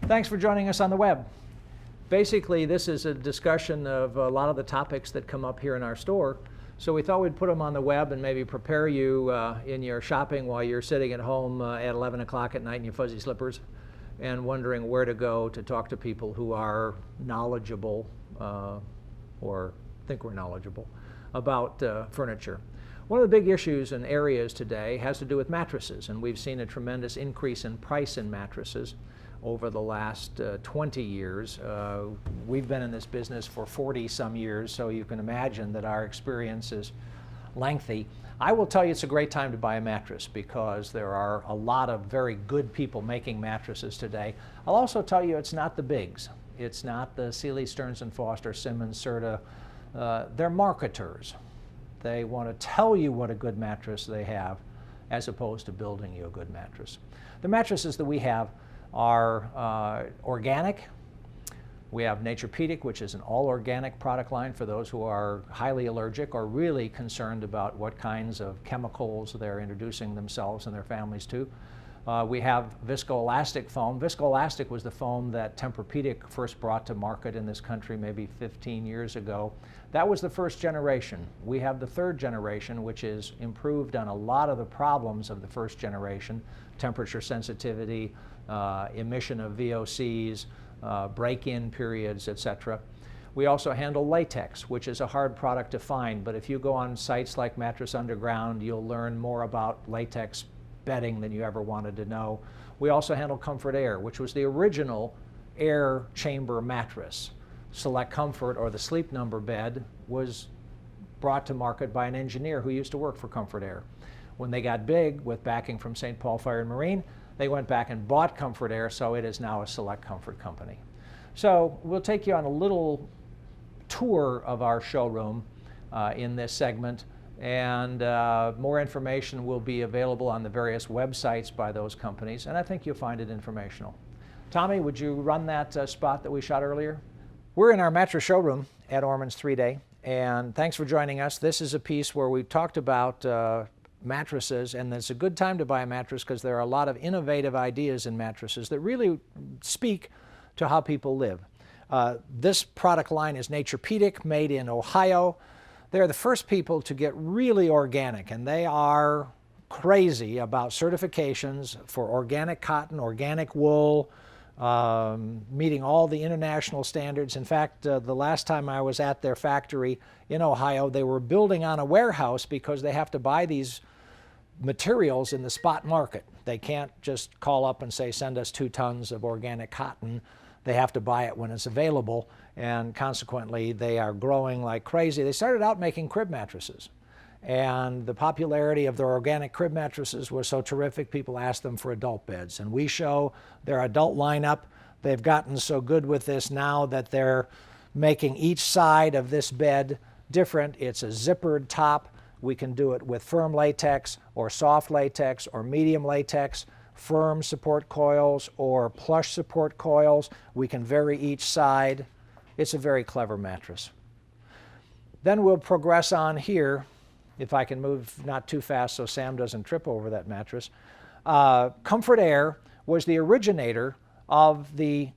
Thanks for joining us on the web. Basically, this is a discussion of a lot of the topics that come up here in our store. So we thought we'd put them on the web and maybe prepare you in your shopping while you're sitting at home at 11 o'clock at night in your fuzzy slippers and wondering where to go to talk to people who are knowledgeable or think we're knowledgeable about furniture. One of the big issues and areas today has to do with mattresses, and we've seen a tremendous increase in price in mattresses over the last 20 years. We've been in this business for 40 some years, so you can imagine that our experience is lengthy. I will tell you it's a great time to buy a mattress because there are a lot of very good people making mattresses today. I'll also tell you it's not the bigs. It's not the Sealy, Stearns & Foster, Simmons, Serta. They're marketers. They want to tell you what a good mattress they have as opposed to building you a good mattress. The mattresses that we have are organic. We have Naturepedic, which is an all-organic product line for those who are highly allergic or really concerned about what kinds of chemicals they're introducing themselves and their families to. We have viscoelastic foam. Viscoelastic was the foam that Tempur-Pedic first brought to market in this country maybe 15 years ago. That was the first generation. We have the third generation, which is improved on a lot of the problems of the first generation: temperature sensitivity, emission of VOCs, break-in periods, etc. We also handle latex, which is a hard product to find, but if you go on sites like Mattress Underground, you'll learn more about latex bedding than you ever wanted to know. We also handle Comfort Air, which was the original air chamber mattress. Select Comfort, or the Sleep Number bed, was brought to market by an engineer who used to work for Comfort Air. When they got big with backing from St. Paul Fire and Marine, they went back and bought Comfort Air, so it is now a Select Comfort company. So we'll take you on a little tour of our showroom in this segment, and more information will be available on the various websites by those companies, and I think you'll find it informational. Tommy, would you run that spot that we shot earlier? We're in our mattress showroom at Orman's 3-Day, and thanks for joining us. This is a piece where we talked about mattresses, and it's a good time to buy a mattress because there are a lot of innovative ideas in mattresses that really speak to how people live. This product line is Naturepedic, made in Ohio. They're the first people to get really organic, and they are crazy about certifications for organic cotton, organic wool, meeting all the international standards. In fact, the last time I was at their factory in Ohio, they were building on a warehouse because they have to buy these materials in the spot market. They can't just call up and say, send us 2 tons of organic cotton. They have to buy it when it's available, and consequently they are growing like crazy. They started out making crib mattresses, and the popularity of their organic crib mattresses was so terrific, people asked them for adult beds. And we show their adult lineup. They've gotten so good with this now that they're making each side of this bed different. It's a zippered top. We can do it with firm latex or soft latex or medium latex, firm support coils or plush support coils. We can vary each side. It's a very clever mattress. Then we'll progress on here. If I can move not too fast so Sam doesn't trip over that mattress. Comfort Air was the originator of the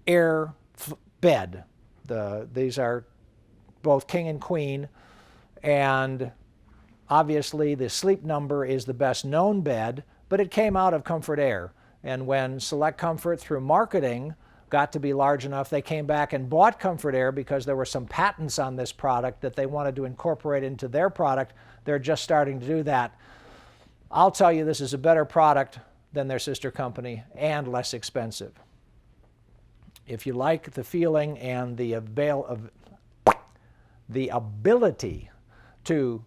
air bed. These are both king and queen, and obviously the Sleep Number is the best known bed, but it came out of Comfort Air. And when Select Comfort, through marketing, got to be large enough, they came back and bought Comfort Air because there were some patents on this product that they wanted to incorporate into their product. They're just starting to do that. I'll tell you, this is a better product than their sister company and less expensive. If you like the feeling and the ability to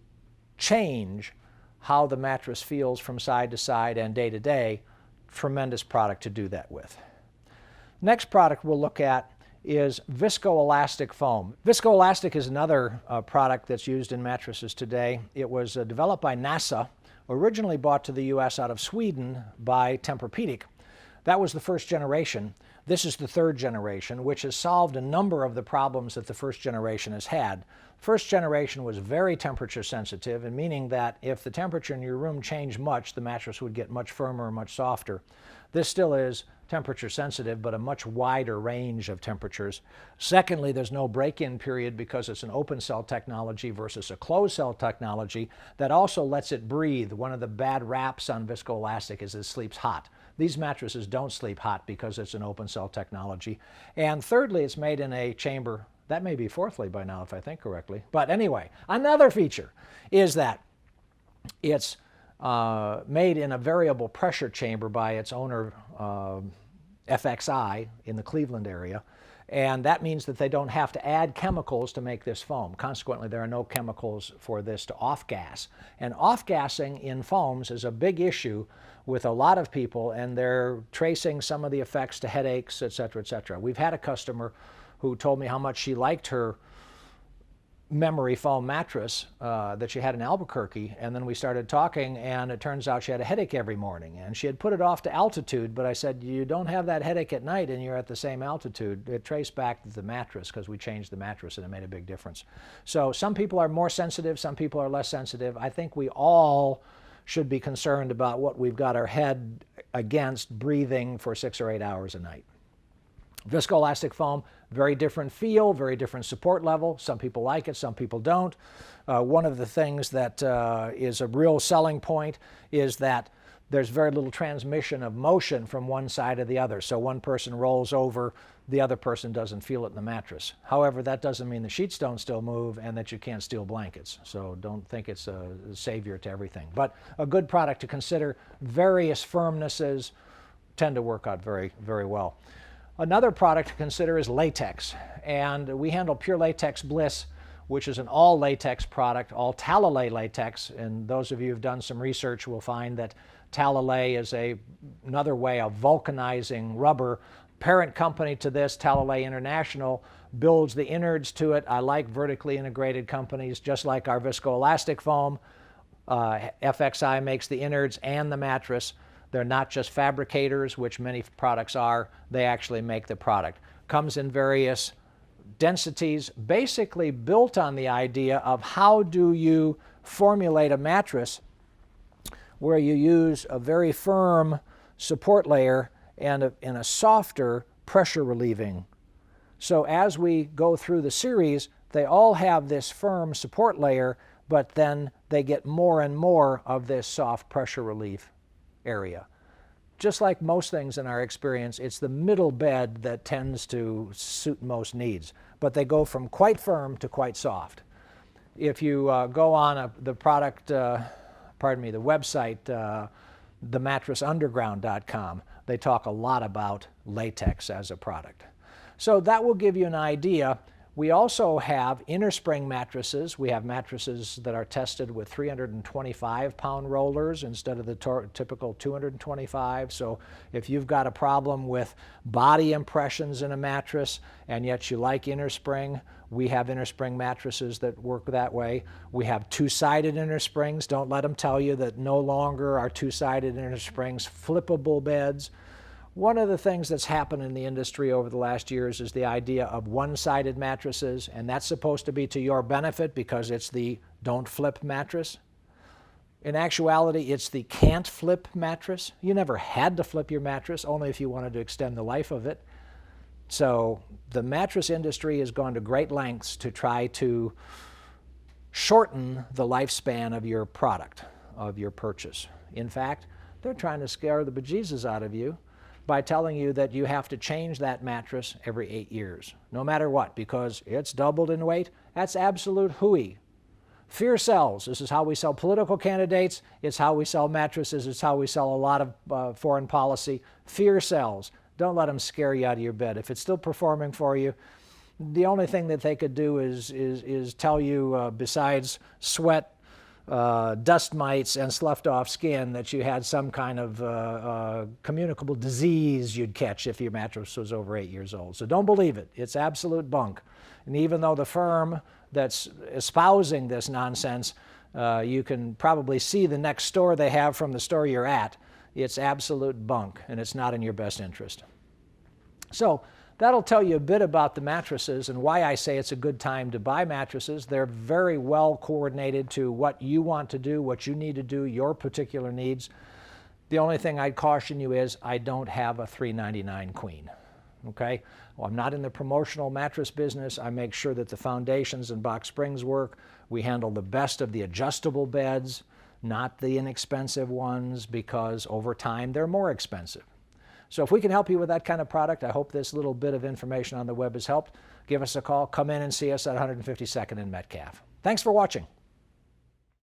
change how the mattress feels from side to side and day to day, tremendous product to do that with. Next product we'll look at is viscoelastic foam. Viscoelastic is another product that's used in mattresses today. It was developed by NASA, originally brought to the U.S. out of Sweden by Tempur-Pedic. That was the first generation. This is the third generation, which has solved a number of the problems that the first generation has had. First generation was very temperature sensitive, and meaning that if the temperature in your room changed much, the mattress would get much firmer and much softer. This still is temperature sensitive, but a much wider range of temperatures. Secondly, there's no break-in period because it's an open cell technology versus a closed cell technology that also lets it breathe. One of the bad raps on viscoelastic is it sleeps hot. These mattresses don't sleep hot because it's an open cell technology. And thirdly, it's made in a chamber. That may be fourthly by now if I think correctly. But anyway, another feature is that it's made in a variable pressure chamber by its owner, FXI, in the Cleveland area. And that means that they don't have to add chemicals to make this foam. Consequently, there are no chemicals for this to off-gas. And off-gassing in foams is a big issue with a lot of people, and they're tracing some of the effects to headaches, et cetera, et cetera. We've had a customer who told me how much she liked her memory foam mattress that she had in Albuquerque, and then we started talking, and it turns out she had a headache every morning, and she had put it off to altitude, but I said, you don't have that headache at night and you're at the same altitude. It traced back to the mattress because we changed the mattress and it made a big difference. So some people are more sensitive, some people are less sensitive. I think we all should be concerned about what we've got our head against breathing for 6 or 8 hours a night. Viscoelastic foam, very different feel, very different support level. Some people like it, some people don't. One of the things that is a real selling point is that there's very little transmission of motion from one side to the other. So one person rolls over, the other person doesn't feel it in the mattress. However, that doesn't mean the sheets don't still move and that you can't steal blankets. So don't think it's a savior to everything. But a good product to consider. Various firmnesses tend to work out very, very well. Another product to consider is latex, and we handle Pure Latex Bliss, which is an all latex product, all Talalay latex, and those of you who've done some research will find that Talalay is another way of vulcanizing rubber. Parent company to this, Talalay International, builds the innards to it. I like vertically integrated companies, just like our viscoelastic foam. FXI makes the innards and the mattress. They're not just fabricators, which many products are. They actually make the product. Comes in various densities, basically built on the idea of how do you formulate a mattress where you use a very firm support layer and a softer pressure relieving. So as we go through the series, they all have this firm support layer, but then they get more and more of this soft pressure relief area. Just like most things in our experience, it's the middle bed that tends to suit most needs. But they go from quite firm to quite soft. If you go on the product, the website, thematressunderground.com, they talk a lot about latex as a product. So that will give you an idea. We also have innerspring mattresses. We have mattresses that are tested with 325-pound rollers instead of the typical 225. So if you've got a problem with body impressions in a mattress and yet you like innerspring, we have innerspring mattresses that work that way. We have two-sided innersprings. Don't let them tell you that no longer are two-sided innersprings flippable beds. One of the things that's happened in the industry over the last years is the idea of one-sided mattresses, and that's supposed to be to your benefit because it's the don't flip mattress. In actuality, it's the can't flip mattress. You never had to flip your mattress, only if you wanted to extend the life of it. So the mattress industry has gone to great lengths to try to shorten the lifespan of your product, of your purchase. In fact, they're trying to scare the bejesus out of you by telling you that you have to change that mattress every 8 years, no matter what, because it's doubled in weight. That's absolute hooey. Fear sells. This is how we sell political candidates. It's how we sell mattresses. It's how we sell a lot of foreign policy. Fear sells. Don't let them scare you out of your bed. If it's still performing for you, the only thing that they could do is tell you, besides sweat, dust mites, and sloughed off skin, that you had some kind of communicable disease you'd catch if your mattress was over 8 years old. So don't believe it. It's absolute bunk. And even though the firm that's espousing this nonsense, you can probably see the next store they have from the store you're at, it's absolute bunk, and it's not in your best interest. So that'll tell you a bit about the mattresses and why I say it's a good time to buy mattresses. They're very well coordinated to what you want to do, what you need to do, your particular needs. The only thing I'd caution you is I don't have a $399 queen. Okay? Well, I'm not in the promotional mattress business. I make sure that the foundations and box springs work. We handle the best of the adjustable beds, not the inexpensive ones, because over time they're more expensive. So if we can help you with that kind of product, I hope this little bit of information on the web has helped. Give us a call. Come in and see us at 152nd and Metcalf. Thanks for watching.